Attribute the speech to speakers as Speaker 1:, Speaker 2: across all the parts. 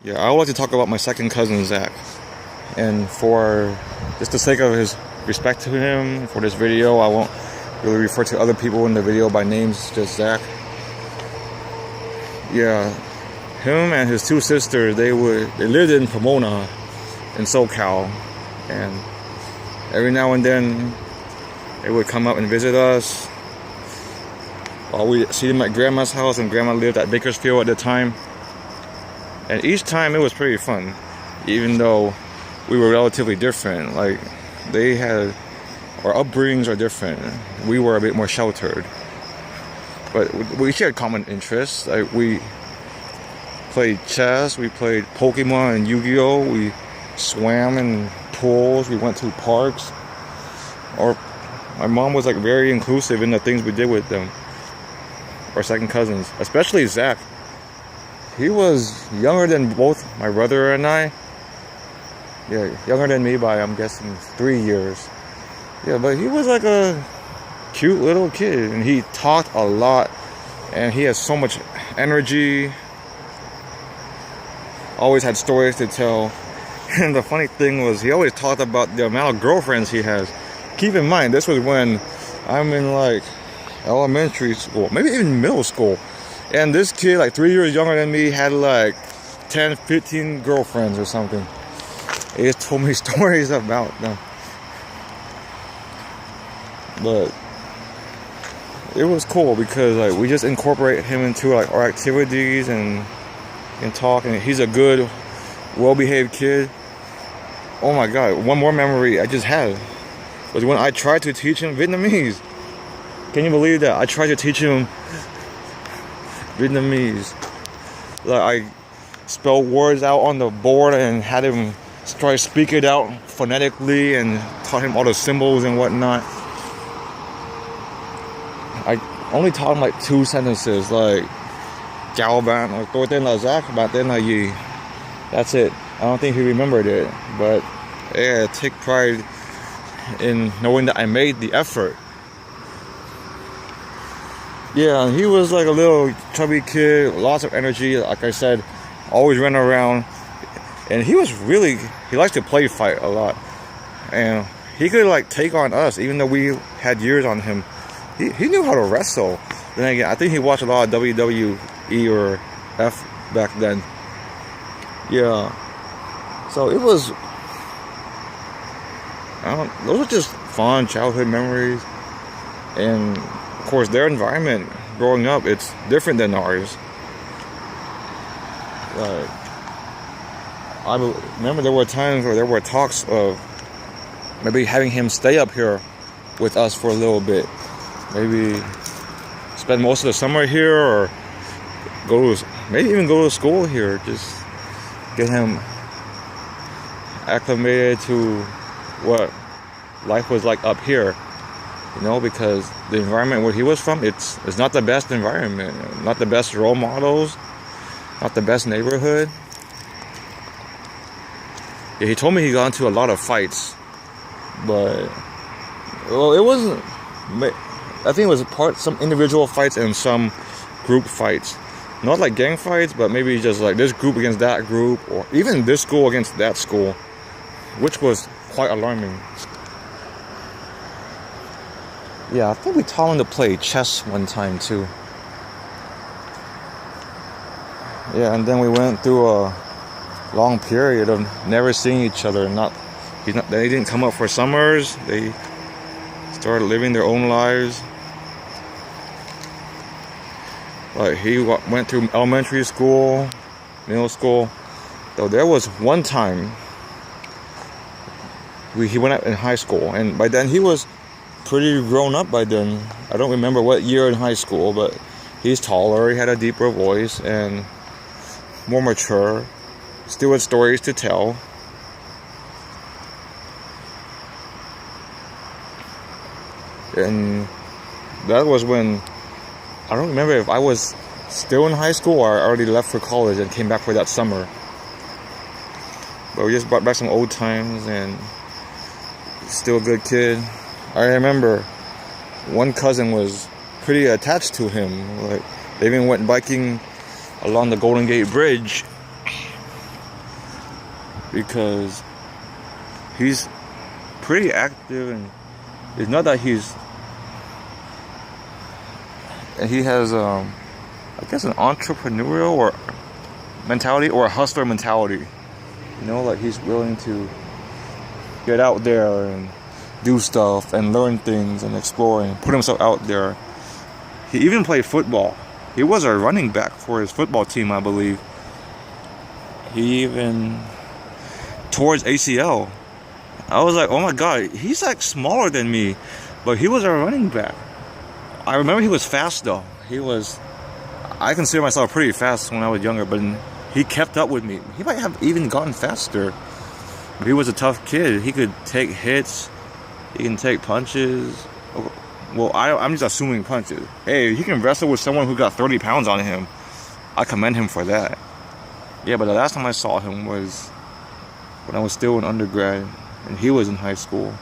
Speaker 1: Yeah, I would like to talk about my second cousin, Zach. And for just the sake of his respect to him, for this video, I won't really refer to other people in the video by names, just Zach. Yeah, him and his two sisters, they lived in Pomona, in SoCal. And every now and then, they would come up and visit us. We see them at Grandma's house, and Grandma lived at Bakersfield at the time. And each time it was pretty fun, even though we were relatively different. Like, our upbringings are different. We were a bit more sheltered. But we shared common interests. Like, we played chess, we played Pokemon and Yu-Gi-Oh! We swam in pools, we went to parks. My mom was like very inclusive in the things we did with them. Our second cousins, especially Zach. He was younger than both my brother and I. Yeah, younger than me by, I'm guessing, 3 years. Yeah, but he was like a cute little kid, and he talked a lot, and he has so much energy. Always had stories to tell. And the funny thing was, he always talked about the amount of girlfriends he has. Keep in mind, this was when I'm in like elementary school, maybe even middle school. And this kid, like 3 years younger than me, had like 10, 15 girlfriends or something. He just told me stories about them. But it was cool because like we just incorporate him into like our activities and talk. And he's a good, well-behaved kid. Oh my God! One more memory I just had was when I tried to teach him Vietnamese. Can you believe that? I tried to teach him Vietnamese. Like, I spelled words out on the board and had him try to speak it out phonetically and taught him all the symbols and whatnot. I only taught him like 2 sentences, like chào bạn or tôi tên là Zach, bạn tên là gì. That's it. I don't think he remembered it, but yeah, take pride in knowing that I made the effort. Yeah, he was like a little chubby kid, lots of energy. Like I said, always ran around. And he likes to play fight a lot. And he could like take on us, even though we had years on him. He knew how to wrestle. Then again, I think he watched a lot of WWE or F back then. Yeah. So it was, those were just fun childhood memories. And of course, their environment growing up, it's different than ours. Like, I remember there were times where there were talks of maybe having him stay up here with us for a little bit. Maybe spend most of the summer here, or maybe even go to school here. Just get him acclimated to what life was like up here. You know, because the environment where he was from, it's not the best environment, not the best role models, not the best neighborhood. Yeah, he told me he got into a lot of fights, but it wasn't. I think it was some individual fights and some group fights, not like gang fights, but maybe just like this group against that group, or even this school against that school, which was quite alarming. Yeah, I think we taught him to play chess one time too. Yeah, and then we went through a long period of never seeing each other. They didn't come up for summers. They started living their own lives. Like, he went through elementary school, middle school. Though there was one time he went out in high school, and by then he was pretty grown up by then. I don't remember what year in high school, but he's taller, he had a deeper voice and more mature, still had stories to tell. And that was when, I don't remember if I was still in high school or I already left for college and came back for that summer. But we just brought back some old times, and still a good kid. I remember one cousin was pretty attached to him. Like, they even went biking along the Golden Gate Bridge because he's pretty active, and it's not that he has I guess an entrepreneurial or mentality or a hustler mentality. You know, like he's willing to get out there and do stuff and learn things and explore and put himself out there. He even played football. He was a running back for his football team, I believe. He even tore his ACL. I was like, oh my God, he's like smaller than me, but he was a running back. I remember he was fast though. I consider myself pretty fast when I was younger, but he kept up with me. He might have even gotten faster. But he was a tough kid. He could take hits. He can take punches. Well, I'm just assuming punches. Hey, he can wrestle with someone who got 30 pounds on him. I commend him for that. Yeah, but the last time I saw him was when I was still in undergrad and he was in high school.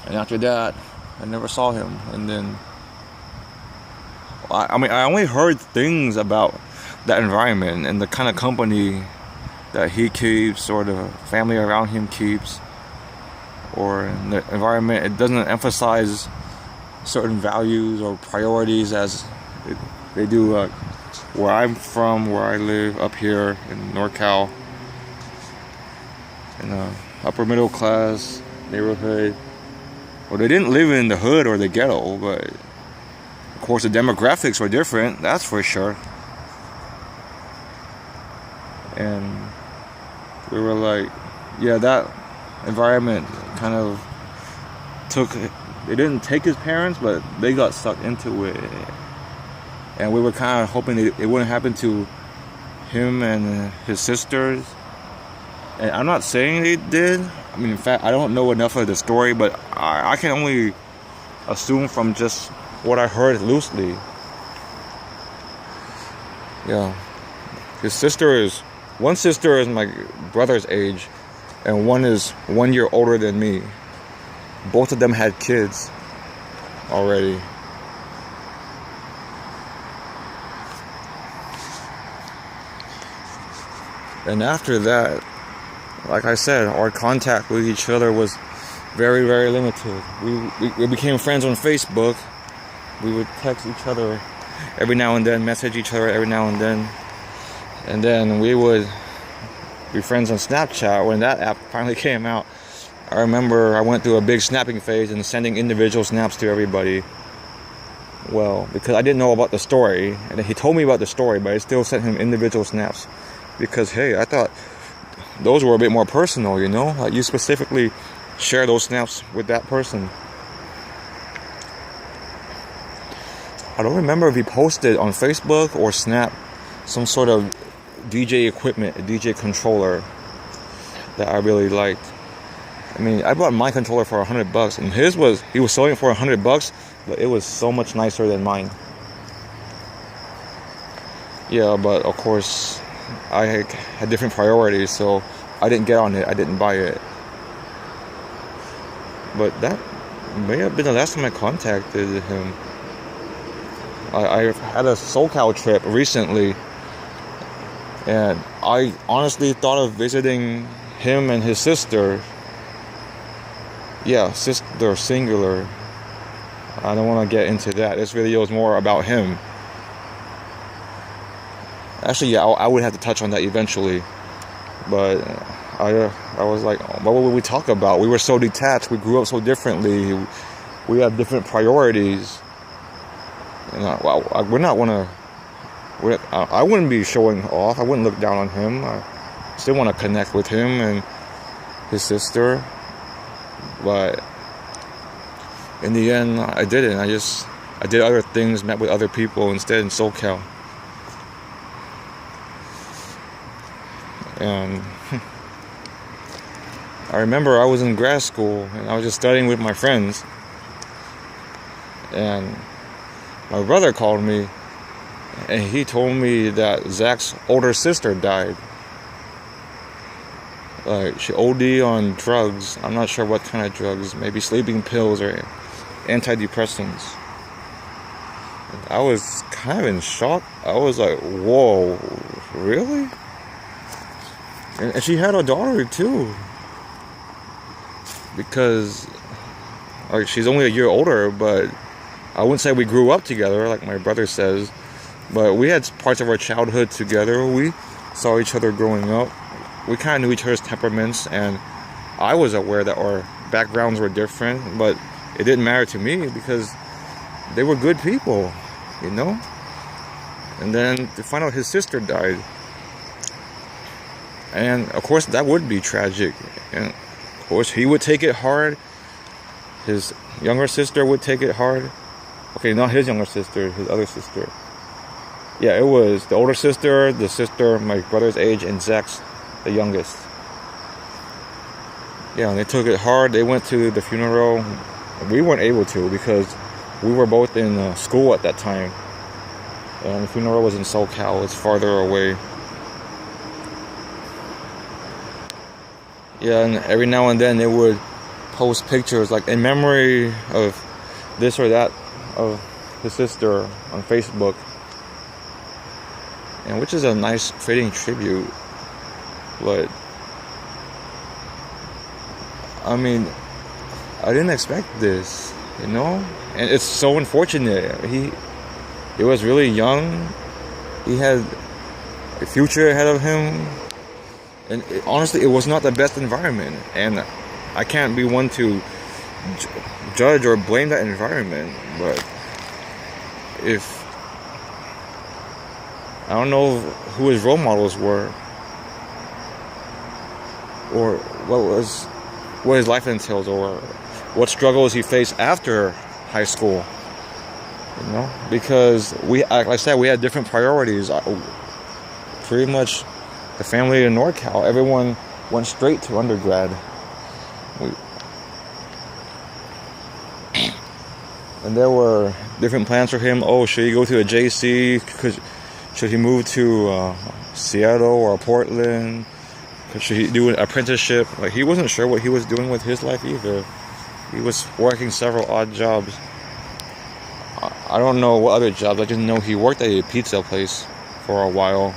Speaker 1: And after that, I never saw him. And then, I mean, I only heard things about that environment and the kind of company that he keeps or the family around him keeps, or the environment. It doesn't emphasize certain values or priorities as they do where I'm from, where I live up here in NorCal, in a upper middle class neighborhood. Well, they didn't live in the hood or the ghetto, but of course the demographics were different, that's for sure. And we were like, yeah, that environment kind of it didn't take his parents, but they got sucked into it. And we were kind of hoping it wouldn't happen to him and his sisters. And I'm not saying they did. I mean, in fact, I don't know enough of the story, but I can only assume from just what I heard loosely. Yeah. One sister is my brother's age, and one is 1 year older than me. Both of them had kids already. And after that, like I said, our contact with each other was very, very limited. We became friends on Facebook. We would text each other every now and then, message each other every now and then. And then we would be friends on Snapchat when that app finally came out. I remember I went through a big snapping phase and sending individual snaps to everybody. Well, because I didn't know about the story. And he told me about the story, but I still sent him individual snaps. Because, hey, I thought those were a bit more personal, you know? Like, you specifically share those snaps with that person. I don't remember if he posted on Facebook or Snap some sort of DJ equipment, a DJ controller that I really liked. I mean, I bought my controller for $100, and he was selling it for $100, but it was so much nicer than mine. Yeah, but of course, I had different priorities, so I didn't get on it, I didn't buy it. But that may have been the last time I contacted him. I had a SoCal trip recently, and I honestly thought of visiting him and his sister. Yeah, sister singular. I don't want to get into that. This video is more about him. Actually, yeah, I would have to touch on that eventually. But I was like, what would we talk about? We were so detached. We grew up so differently. We have different priorities. And I wouldn't be showing off. I wouldn't look down on him. I still want to connect with him and his sister. But in the end, I didn't. I did other things, met with other people instead in SoCal. And I remember I was in grad school and I was just studying with my friends. And my brother called me and he told me that Zach's older sister died. Like, she OD'd on drugs. I'm not sure what kind of drugs. Maybe sleeping pills or antidepressants. And I was kind of in shock. I was like, whoa, really? And she had a daughter too. Because like she's only a year older, but I wouldn't say we grew up together like my brother says, but we had parts of our childhood together. We saw each other growing up. We kind of knew each other's temperaments, and I was aware that our backgrounds were different, but it didn't matter to me because they were good people, you know? And then to find out his sister died. And of course that would be tragic. And of course he would take it hard. His younger sister would take it hard. Okay, not his younger sister, his other sister. Yeah, it was the older sister, the sister my brother's age, and Zach's the youngest. Yeah, and they took it hard. They went to the funeral. We weren't able to because we were both in school at that time. And the funeral was in SoCal. It's farther away. Yeah, and every now and then they would post pictures like in memory of this or that of his sister on Facebook. And which is a nice fitting tribute. But I mean, I didn't expect this, you know? And it's so unfortunate. He was really young. He had a future ahead of him. And honestly, it was not the best environment. And I can't be one to judge or blame that environment. But I don't know who his role models were, or what his life entails, or what struggles he faced after high school. You know, because like I said, we had different priorities. Pretty much, the family in NorCal, everyone went straight to undergrad. And there were different plans for him. Oh, should he go to a JC? Should he move to Seattle or Portland? Should he do an apprenticeship? Like, he wasn't sure what he was doing with his life either. He was working several odd jobs. I don't know what other jobs. I just know he worked at a pizza place for a while.